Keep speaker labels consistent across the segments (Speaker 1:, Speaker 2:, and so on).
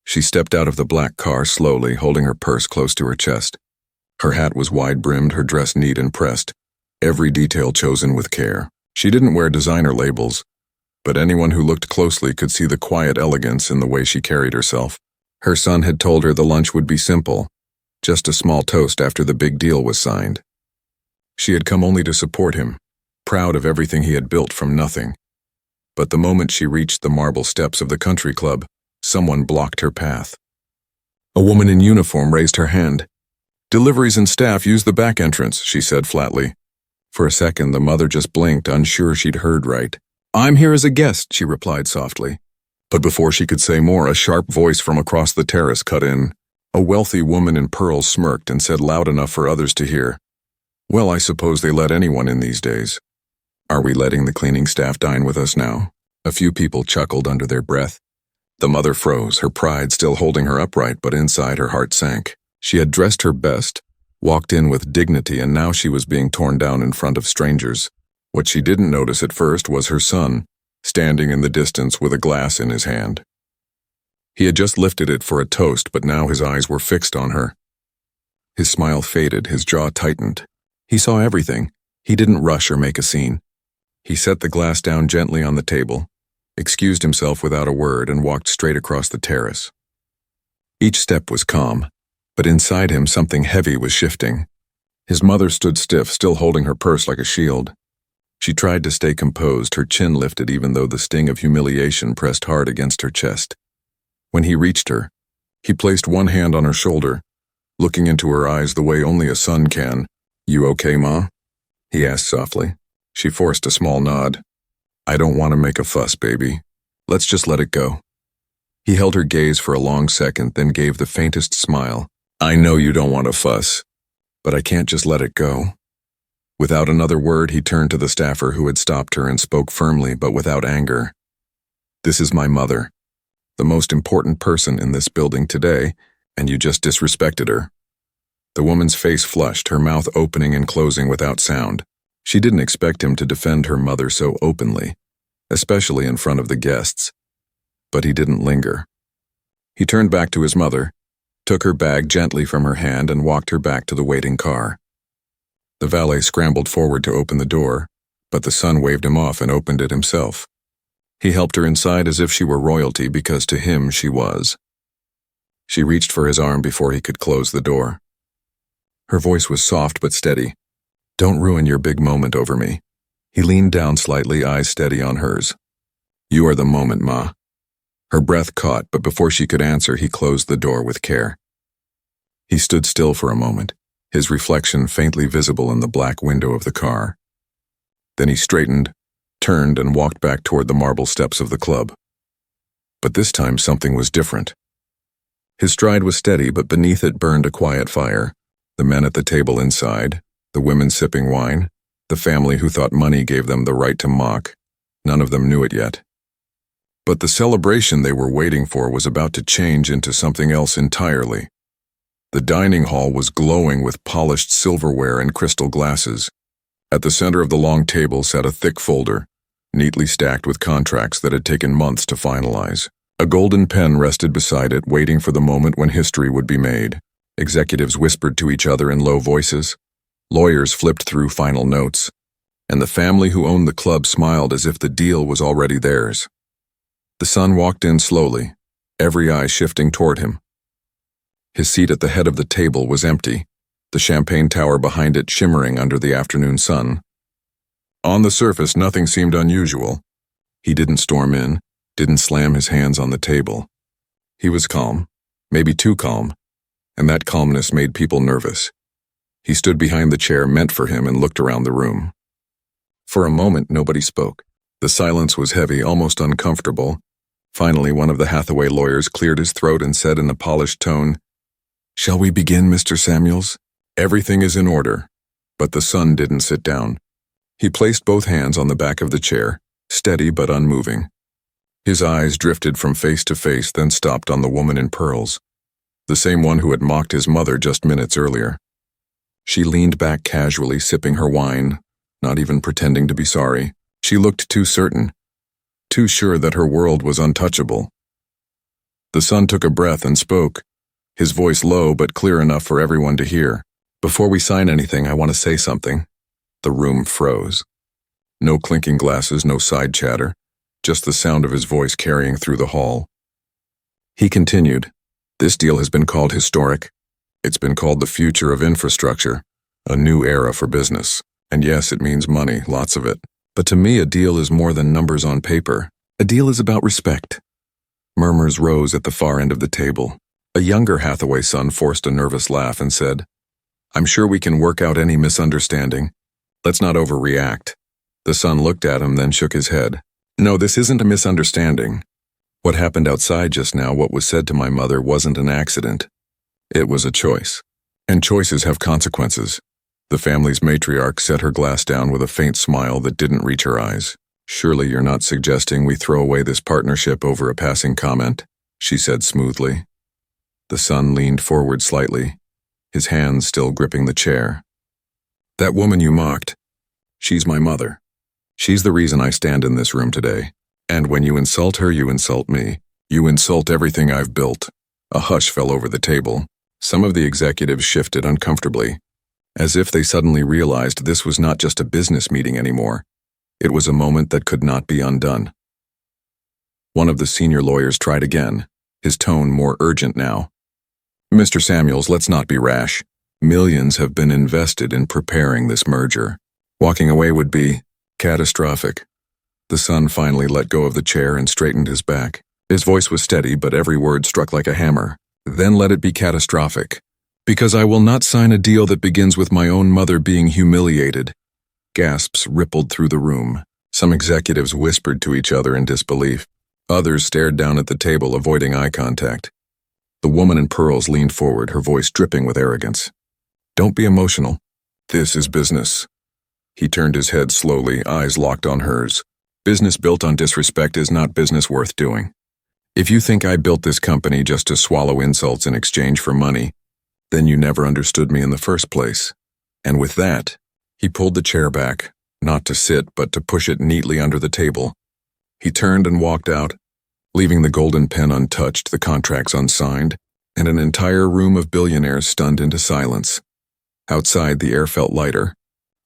Speaker 1: She stepped out of the black car slowly, holding her purse close to her chest. Her hat was wide-brimmed, her dress neat and pressed, every detail chosen with care. She didn't wear designer labels, but anyone who looked closely could see the quiet elegance in the way she carried herself. Her son had told her the lunch would be simple, just a small toast after the big deal was signed. She had come only to support him, proud of everything he had built from nothing. But the moment she reached the marble steps of the country club, someone blocked her path. A woman in uniform raised her hand. "Deliveries and staff use the back entrance," she said flatly. For a second, the mother just blinked, unsure she'd heard right. "I'm here as a guest," she replied softly. But before she could say more, a sharp voice from across the terrace cut in. A wealthy woman in pearls smirked and said loud enough for others to hear, "Well, I suppose they let anyone in these days. Are we letting the cleaning staff dine with us now?" A few people chuckled under their breath. The mother froze, her pride still holding her upright, but inside her heart sank. She had dressed her best, walked in with dignity, and now she was being torn down in front of strangers. What she didn't notice at first was her son, standing in the distance with a glass in his hand. He had just lifted it for a toast, but now his eyes were fixed on her. His smile faded, his jaw tightened. He saw everything. He didn't rush or make a scene. He set the glass down gently on the table, excused himself without a word, and walked straight across the terrace. Each step was calm, but inside him something heavy was shifting. His mother stood stiff, still holding her purse like a shield. She tried to stay composed, her chin lifted even though the sting of humiliation pressed hard against her chest. When he reached her, he placed one hand on her shoulder, looking into her eyes the way only a son can. "You okay, Ma?" he asked softly. She forced a small nod. "I don't want to make a fuss, baby. Let's just let it go." He held her gaze for a long second, then gave the faintest smile. "I know you don't want to fuss, but I can't just let it go." Without another word, he turned to the staffer who had stopped her and spoke firmly but without anger. "This is my mother, the most important person in this building today, and you just disrespected her." The woman's face flushed, her mouth opening and closing without sound. She didn't expect him to defend her mother so openly, especially in front of the guests. But he didn't linger. He turned back to his mother, took her bag gently from her hand, and walked her back to the waiting car. The valet scrambled forward to open the door, but the son waved him off and opened it himself. He helped her inside as if she were royalty, because to him she was. She reached for his arm before he could close the door. Her voice was soft but steady. "Don't ruin your big moment over me." He leaned down slightly, eyes steady on hers. "You are the moment, Ma." Her breath caught, but before she could answer, he closed the door with care. He stood still for a moment, his reflection faintly visible in the black window of the car. Then he straightened, turned, and walked back toward the marble steps of the club. But this time something was different. His stride was steady, but beneath it burned a quiet fire. The men at the table inside, the women sipping wine, the family who thought money gave them the right to mock, none of them knew it yet. But the celebration they were waiting for was about to change into something else entirely. The dining hall was glowing with polished silverware and crystal glasses. At the center of the long table sat a thick folder, neatly stacked with contracts that had taken months to finalize. A golden pen rested beside it, waiting for the moment when history would be made. Executives whispered to each other in low voices. Lawyers flipped through final notes, and the family who owned the club smiled as if the deal was already theirs. The son walked in slowly, every eye shifting toward him. His seat at the head of the table was empty, the champagne tower behind it shimmering under the afternoon sun. On the surface, nothing seemed unusual. He didn't storm in, didn't slam his hands on the table. He was calm, maybe too calm, and that calmness made people nervous. He stood behind the chair meant for him and looked around the room. For a moment, nobody spoke. The silence was heavy, almost uncomfortable. Finally, one of the Hathaway lawyers cleared his throat and said in a polished tone, "Shall we begin, Mr. Samuels?" "Everything is in order." But the son didn't sit down. He placed both hands on the back of the chair, steady but unmoving. His eyes drifted from face to face, then stopped on the woman in pearls, the same one who had mocked his mother just minutes earlier. She leaned back casually, sipping her wine, not even pretending to be sorry. She looked too certain, too sure that her world was untouchable. The son took a breath and spoke, his voice low but clear enough for everyone to hear. "Before we sign anything, I want to say something." The room froze. No clinking glasses, no side chatter, just the sound of his voice carrying through the hall. He continued, "This deal has been called historic. It's been called the future of infrastructure, a new era for business. And yes, it means money, lots of it. But to me, a deal is more than numbers on paper. A deal is about respect." Murmurs rose at the far end of the table. A younger Hathaway son forced a nervous laugh and said, "I'm sure we can work out any misunderstanding. Let's not overreact." The son looked at him, then shook his head. "No, this isn't a misunderstanding. What happened outside just now, what was said to my mother, wasn't an accident. It was a choice. And choices have consequences." The family's matriarch set her glass down with a faint smile that didn't reach her eyes. "Surely you're not suggesting we throw away this partnership over a passing comment," she said smoothly. The son leaned forward slightly, his hands still gripping the chair. "That woman you mocked, she's my mother. She's the reason I stand in this room today. And when you insult her, you insult me. You insult everything I've built." A hush fell over the table. Some of the executives shifted uncomfortably, as if they suddenly realized this was not just a business meeting anymore. It was a moment that could not be undone. One of the senior lawyers tried again, his tone more urgent now. "Mr. Samuels, let's not be rash. Millions have been invested in preparing this merger. Walking away would be catastrophic." The son finally let go of the chair and straightened his back. His voice was steady, but every word struck like a hammer. "Then let it be catastrophic. Because I will not sign a deal that begins with my own mother being humiliated." Gasps rippled through the room. Some executives whispered to each other in disbelief. Others stared down at the table, avoiding eye contact. The woman in pearls leaned forward, her voice dripping with arrogance. "Don't be emotional. This is business." He turned his head slowly, eyes locked on hers. "Business built on disrespect is not business worth doing. If you think I built this company just to swallow insults in exchange for money, then you never understood me in the first place." And with that, he pulled the chair back, not to sit, but to push it neatly under the table. He turned and walked out, leaving the golden pen untouched, the contracts unsigned, and an entire room of billionaires stunned into silence. Outside, the air felt lighter,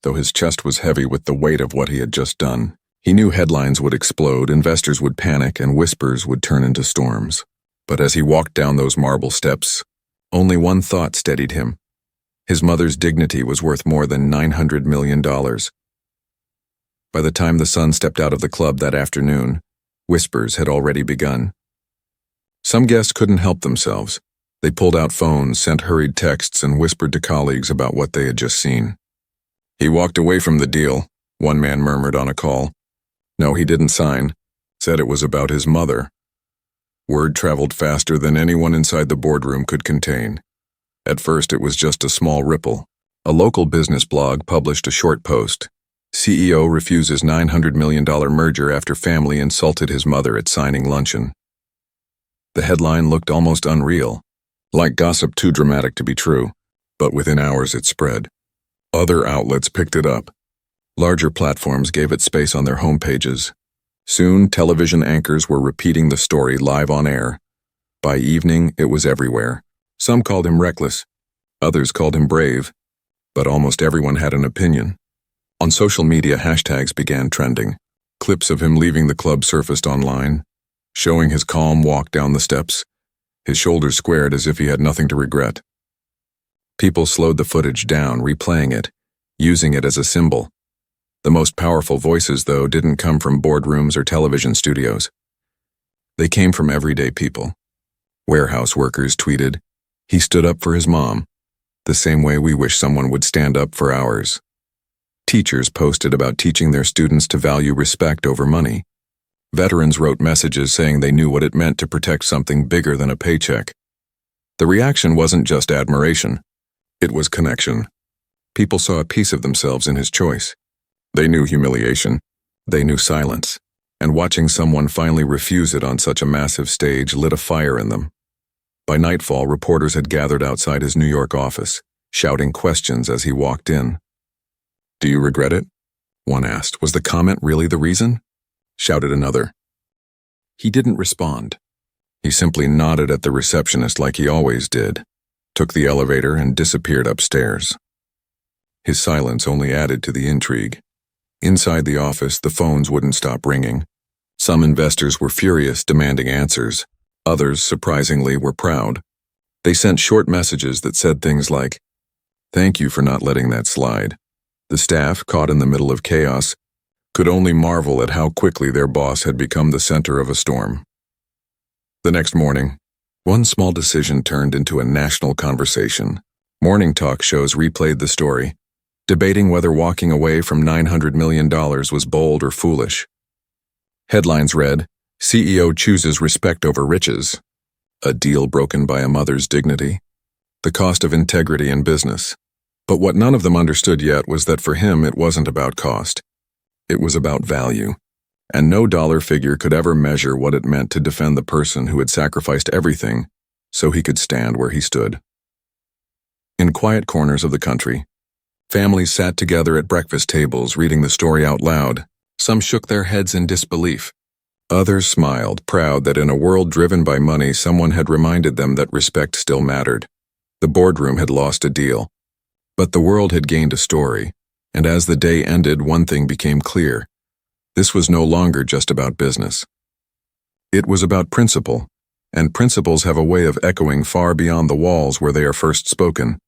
Speaker 1: though his chest was heavy with the weight of what he had just done. He knew headlines would explode, investors would panic, and whispers would turn into storms. But as he walked down those marble steps, only one thought steadied him. His mother's dignity was worth more than $900 million. By the time the son stepped out of the club that afternoon, whispers had already begun. Some guests couldn't help themselves. They pulled out phones, sent hurried texts, and whispered to colleagues about what they had just seen. "He walked away from the deal," one man murmured on a call. "No, he didn't sign. Said it was about his mother." Word traveled faster than anyone inside the boardroom could contain. At first, it was just a small ripple. A local business blog published a short post. "CEO refuses $900 million merger after family insulted his mother at signing luncheon." The headline looked almost unreal, like gossip too dramatic to be true, but within hours it spread. Other outlets picked it up. Larger platforms gave it space on their homepages. Soon, television anchors were repeating the story live on air. By evening, it was everywhere. Some called him reckless. Others called him brave. But almost everyone had an opinion. On social media, hashtags began trending. Clips of him leaving the club surfaced online, showing his calm walk down the steps, his shoulders squared as if he had nothing to regret. People slowed the footage down, replaying it, using it as a symbol. The most powerful voices, though, didn't come from boardrooms or television studios. They came from everyday people. Warehouse workers tweeted, "He stood up for his mom, the same way we wish someone would stand up for ours." Teachers posted about teaching their students to value respect over money. Veterans wrote messages saying they knew what it meant to protect something bigger than a paycheck. The reaction wasn't just admiration. It was connection. People saw a piece of themselves in his choice. They knew humiliation. They knew silence. And watching someone finally refuse it on such a massive stage lit a fire in them. By nightfall, reporters had gathered outside his New York office, shouting questions as he walked in. "Do you regret it?" one asked. "Was the comment really the reason?" Shouted another. He didn't respond. He simply nodded at the receptionist like he always did, took the elevator, and disappeared upstairs. His silence only added to the intrigue. Inside the office, the phones wouldn't stop ringing. Some investors were furious, demanding answers. Others, surprisingly, were proud. They sent short messages that said things like, "Thank you for not letting that slide." The staff, caught in the middle of chaos, could only marvel at how quickly their boss had become the center of a storm. The next morning, one small decision turned into a national conversation. Morning talk shows replayed the story, debating whether walking away from $900 million was bold or foolish. Headlines read, "CEO chooses respect over riches," "A deal broken by a mother's dignity," "The cost of integrity in business." But what none of them understood yet was that for him it wasn't about cost. It was about value, and no dollar figure could ever measure what it meant to defend the person who had sacrificed everything so he could stand where he stood. In quiet corners of the country, families sat together at breakfast tables reading the story out loud. Some shook their heads in disbelief. Others smiled, proud that in a world driven by money, someone had reminded them that respect still mattered. The boardroom had lost a deal, but the world had gained a story, and as the day ended, one thing became clear. This was no longer just about business. It was about principle, and principles have a way of echoing far beyond the walls where they are first spoken.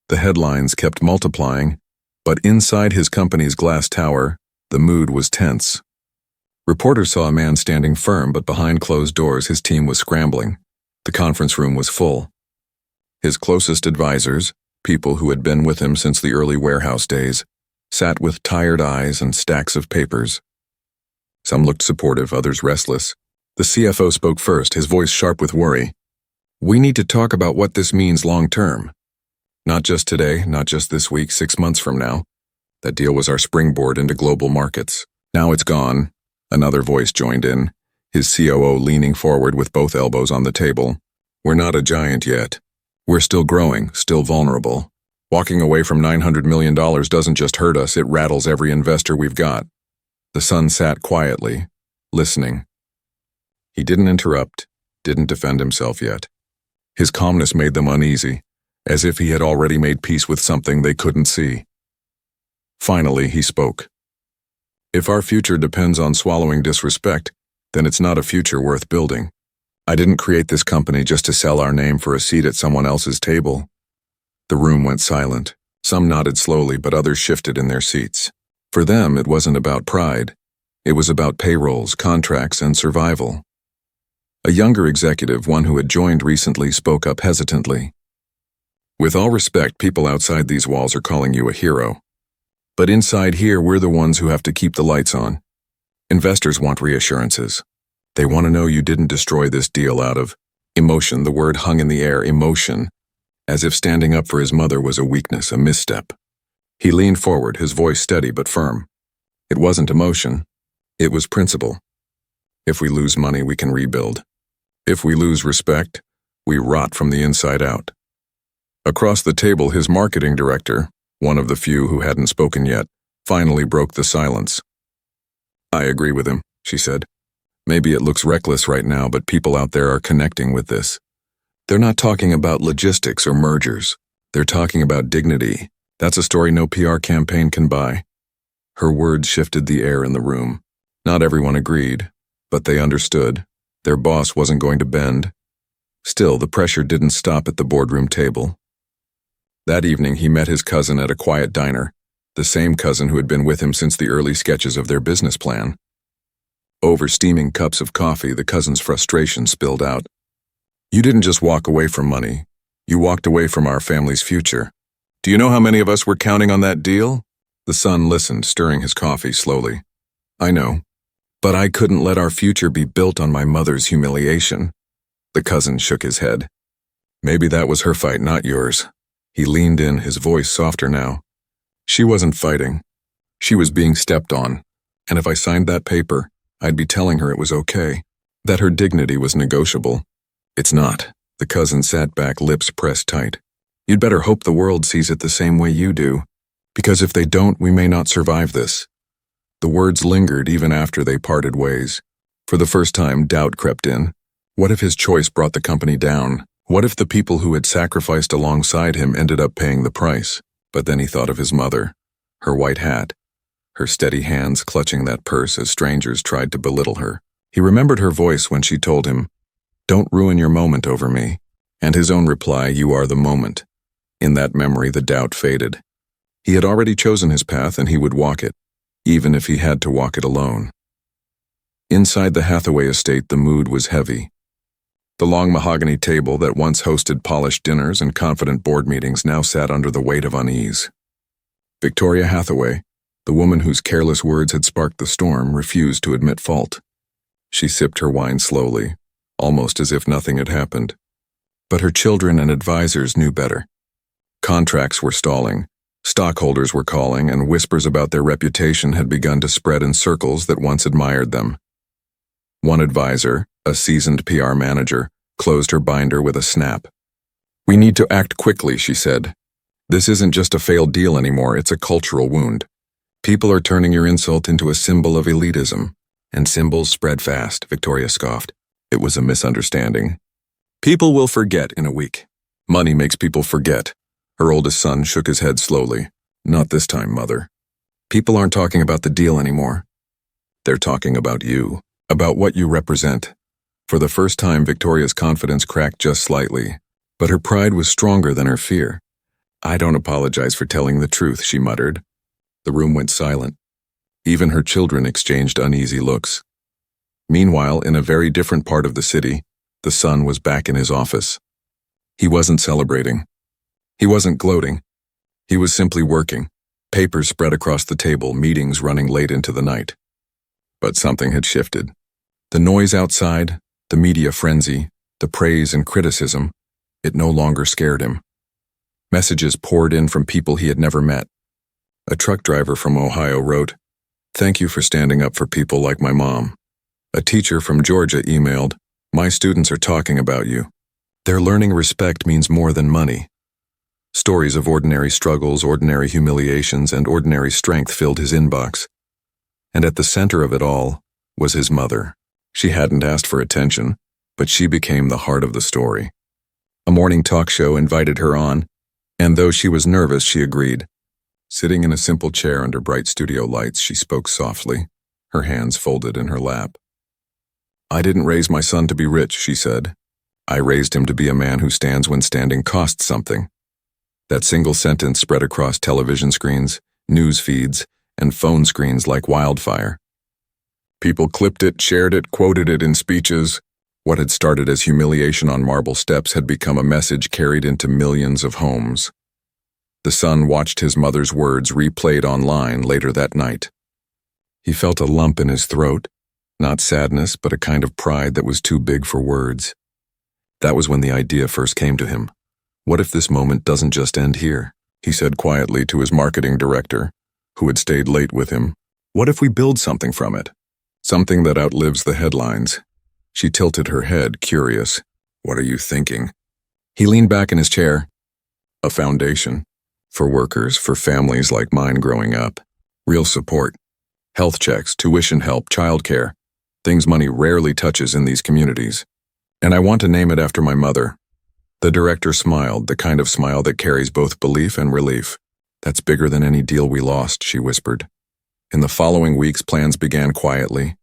Speaker 1: The headlines kept multiplying, but inside his company's glass tower, the mood was tense. Reporters saw a man standing firm, but behind closed doors his team was scrambling. The conference room was full. His closest advisors, people who had been with him since the early warehouse days, sat with tired eyes and stacks of papers. Some looked supportive, others restless. The CFO spoke first, his voice sharp with worry. "We need to talk about what this means long term. Not just today, not just this week, 6 months from now. That deal was our springboard into global markets. Now it's gone." Another voice joined in, his COO leaning forward with both elbows on the table. "We're not a giant yet. We're still growing, still vulnerable. Walking away from $900 million doesn't just hurt us, it rattles every investor we've got." The son sat quietly, listening. He didn't interrupt, didn't defend himself yet. His calmness made them uneasy, as if he had already made peace with something they couldn't see. Finally, he spoke. "If our future depends on swallowing disrespect, then it's not a future worth building. I didn't create this company just to sell our name for a seat at someone else's table." The room went silent. Some nodded slowly, but others shifted in their seats. For them, it wasn't about pride. It was about payrolls, contracts, and survival. A younger executive, one who had joined recently, spoke up hesitantly. "With all respect, people outside these walls are calling you a hero. But inside here, we're the ones who have to keep the lights on. Investors want reassurances. They want to know you didn't destroy this deal out of emotion." The word hung in the air, emotion, as if standing up for his mother was a weakness, a misstep. He leaned forward, his voice steady but firm. "It wasn't emotion. It was principle. If we lose money, we can rebuild. If we lose respect, we rot from the inside out." Across the table, his marketing director, one of the few who hadn't spoken yet, finally broke the silence. "I agree with him," she said. "Maybe it looks reckless right now, but people out there are connecting with this. They're not talking about logistics or mergers. They're talking about dignity. That's a story no PR campaign can buy." Her words shifted the air in the room. Not everyone agreed, but they understood. Their boss wasn't going to bend. Still, the pressure didn't stop at the boardroom table. That evening, he met his cousin at a quiet diner, the same cousin who had been with him since the early sketches of their business plan. Over steaming cups of coffee, the cousin's frustration spilled out. "You didn't just walk away from money. You walked away from our family's future. Do you know how many of us were counting on that deal?" The son listened, stirring his coffee slowly. "I know. But I couldn't let our future be built on my mother's humiliation." The cousin shook his head. "Maybe that was her fight, not yours." He leaned in, his voice softer now. "She wasn't fighting. She was being stepped on. And if I signed that paper, I'd be telling her it was okay, that her dignity was negotiable. It's not." The cousin sat back, lips pressed tight. "You'd better hope the world sees it the same way you do, because if they don't, we may not survive this." The words lingered even after they parted ways. For the first time, doubt crept in. What if his choice brought the company down? What if the people who had sacrificed alongside him ended up paying the price? But then he thought of his mother, her white hat, her steady hands clutching that purse as strangers tried to belittle her. He remembered her voice when she told him, "Don't ruin your moment over me," and his own reply, "You are the moment." In that memory, the doubt faded. He had already chosen his path and he would walk it, even if he had to walk it alone. Inside the Hathaway estate, the mood was heavy. The long mahogany table that once hosted polished dinners and confident board meetings now sat under the weight of unease. Victoria Hathaway, the woman whose careless words had sparked the storm, refused to admit fault. She sipped her wine slowly, almost as if nothing had happened. But her children and advisors knew better. Contracts were stalling, stockholders were calling, and whispers about their reputation had begun to spread in circles that once admired them. One advisor, a seasoned PR manager, closed her binder with a snap. "We need to act quickly," she said. "This isn't just a failed deal anymore, it's a cultural wound. People are turning your insult into a symbol of elitism." "And symbols spread fast," Victoria scoffed. "It was a misunderstanding. People will forget in a week. Money makes people forget." Her oldest son shook his head slowly. "Not this time, Mother. People aren't talking about the deal anymore. They're talking about you, about what you represent." For the first time, Victoria's confidence cracked just slightly, but her pride was stronger than her fear. "I don't apologize for telling the truth," she muttered. The room went silent. Even her children exchanged uneasy looks. Meanwhile, in a very different part of the city, the son was back in his office. He wasn't celebrating. He wasn't gloating. He was simply working, papers spread across the table, meetings running late into the night. But something had shifted. The noise outside, the media frenzy, the praise and criticism, it no longer scared him. Messages poured in from people he had never met. A truck driver from Ohio wrote, "Thank you for standing up for people like my mom." A teacher from Georgia emailed, "My students are talking about you. They're learning respect means more than money." Stories of ordinary struggles, ordinary humiliations, and ordinary strength filled his inbox. And at the center of it all was his mother. She hadn't asked for attention, but she became the heart of the story. A morning talk show invited her on, and though she was nervous, she agreed. Sitting in a simple chair under bright studio lights, she spoke softly, her hands folded in her lap. "I didn't raise my son to be rich," she said. "I raised him to be a man who stands when standing costs something." That single sentence spread across television screens, news feeds, and phone screens like wildfire. People clipped it, shared it, quoted it in speeches. What had started as humiliation on marble steps had become a message carried into millions of homes. The son watched his mother's words replayed online later that night. He felt a lump in his throat, not sadness, but a kind of pride that was too big for words. That was when the idea first came to him. What if this moment doesn't just end here? He said quietly to his marketing director, who had stayed late with him. What if we build something from it? Something that outlives the headlines. She tilted her head, curious. What are you thinking? He leaned back in his chair. A foundation. For workers, for families like mine growing up. Real support. Health checks, tuition help, childcare. Things money rarely touches in these communities. And I want to name it after my mother. The director smiled, the kind of smile that carries both belief and relief. That's bigger than any deal we lost, she whispered. In the following weeks, plans began quietly.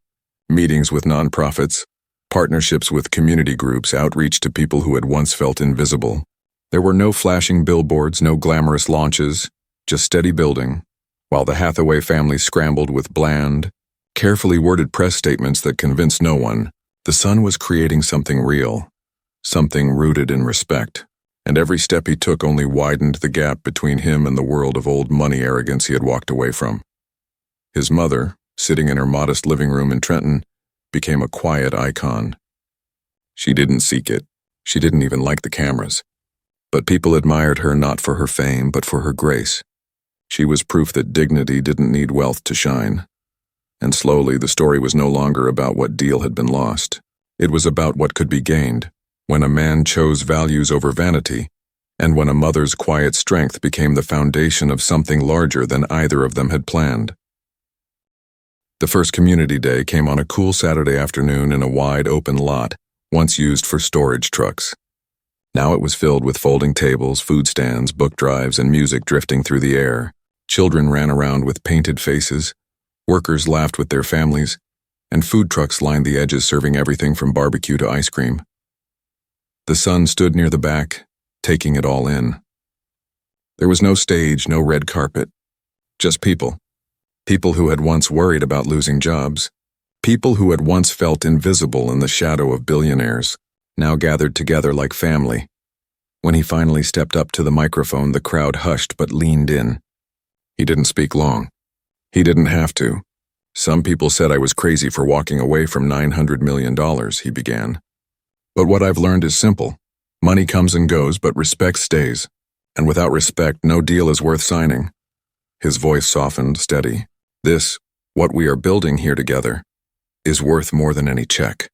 Speaker 1: Meetings with nonprofits, partnerships with community groups, outreach to people who had once felt invisible. There were no flashing billboards, no glamorous launches, just steady building, while the Hathaway family scrambled with bland, carefully worded press statements that convinced no one. The son was creating something real, something rooted in respect, and every step he took only widened the gap between him and the world of old money arrogance he had walked away from. His mother, sitting in her modest living room in Trenton, became a quiet icon. She didn't seek it. She didn't even like the cameras. But people admired her not for her fame, but for her grace. She was proof that dignity didn't need wealth to shine. And slowly, the story was no longer about what deal had been lost. It was about what could be gained, when a man chose values over vanity, and when a mother's quiet strength became the foundation of something larger than either of them had planned. The first community day came on a cool Saturday afternoon in a wide open lot, once used for storage trucks. Now it was filled with folding tables, food stands, book drives, and music drifting through the air. Children ran around with painted faces, workers laughed with their families, and food trucks lined the edges serving everything from barbecue to ice cream. The son stood near the back, taking it all in. There was no stage, no red carpet, just people. People who had once worried about losing jobs. People who had once felt invisible in the shadow of billionaires, now gathered together like family. When he finally stepped up to the microphone, the crowd hushed but leaned in. He didn't speak long. He didn't have to. Some people said I was crazy for walking away from $900 million, he began. But what I've learned is simple. Money comes and goes, but respect stays. And without respect, no deal is worth signing. His voice softened, steady. This, what we are building here together, is worth more than any check.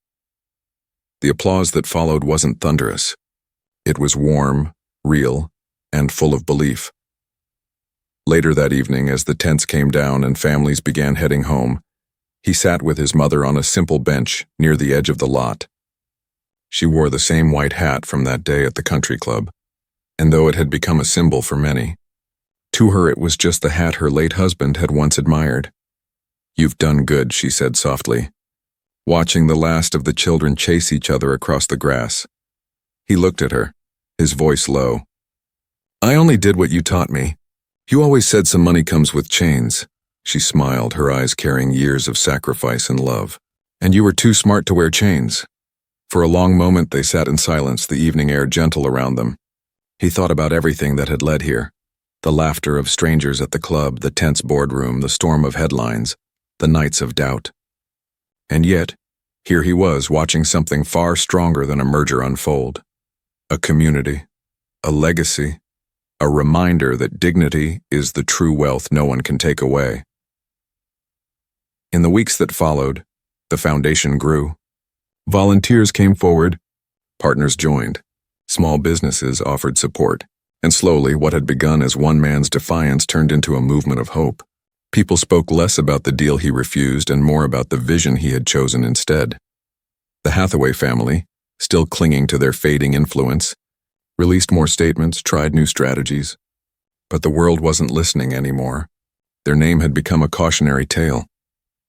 Speaker 1: The applause that followed wasn't thunderous. It was warm, real, and full of belief. Later that evening, as the tents came down and families began heading home, he sat with his mother on a simple bench near the edge of the lot. She wore the same white hat from that day at the country club, and though it had become a symbol for many, to her it was just the hat her late husband had once admired. "You've done good," she said softly, watching the last of the children chase each other across the grass. He looked at her, his voice low. "I only did what you taught me. You always said some money comes with chains." She smiled, her eyes carrying years of sacrifice and love. "And you were too smart to wear chains." For a long moment they sat in silence, the evening air gentle around them. He thought about everything that had led here. The laughter of strangers at the club, the tense boardroom, the storm of headlines, the nights of doubt. And yet, here he was, watching something far stronger than a merger unfold. A community, a legacy, a reminder that dignity is the true wealth no one can take away. In the weeks that followed, the foundation grew. Volunteers came forward, partners joined, small businesses offered support, and slowly what had begun as one man's defiance turned into a movement of hope. People spoke less about the deal he refused and more about the vision he had chosen instead. The Hathaway family, still clinging to their fading influence, released more statements, tried new strategies. But the world wasn't listening anymore. Their name had become a cautionary tale,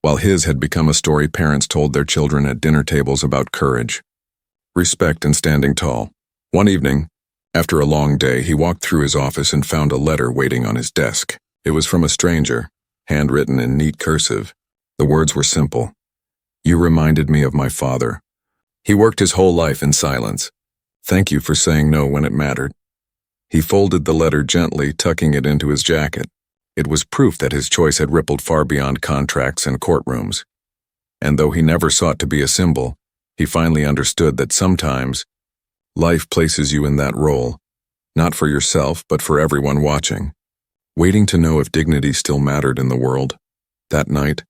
Speaker 1: while his had become a story parents told their children at dinner tables about courage, respect, and standing tall. One evening, after a long day, he walked through his office and found a letter waiting on his desk. It was from a stranger, handwritten in neat cursive. The words were simple. "You reminded me of my father. He worked his whole life in silence. Thank you for saying no when it mattered." He folded the letter gently, tucking it into his jacket. It was proof that his choice had rippled far beyond contracts and courtrooms. And though he never sought to be a symbol, he finally understood that sometimes life places you in that role, not for yourself, but for everyone watching, waiting to know if dignity still mattered in the world. That night,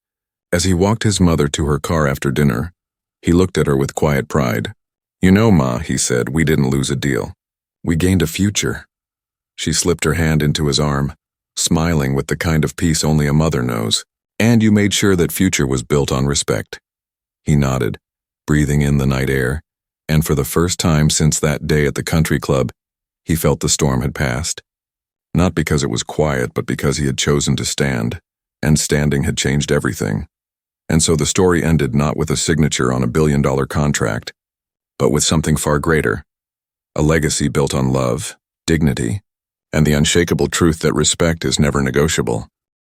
Speaker 1: as he walked his mother to her car after dinner, he looked at her with quiet pride. "You know, Ma," he said, "we didn't lose a deal. We gained a future." She slipped her hand into his arm, smiling with the kind of peace only a mother knows. "And you made sure that future was built on respect." He nodded, breathing in the night air, and for the first time since that day at the country club, he felt the storm had passed. Not because it was quiet, but because he had chosen to stand, and standing had changed everything. And so the story ended not with a signature on a billion-dollar contract, but with something far greater, a legacy built on love, dignity, and the unshakable truth that respect is never negotiable.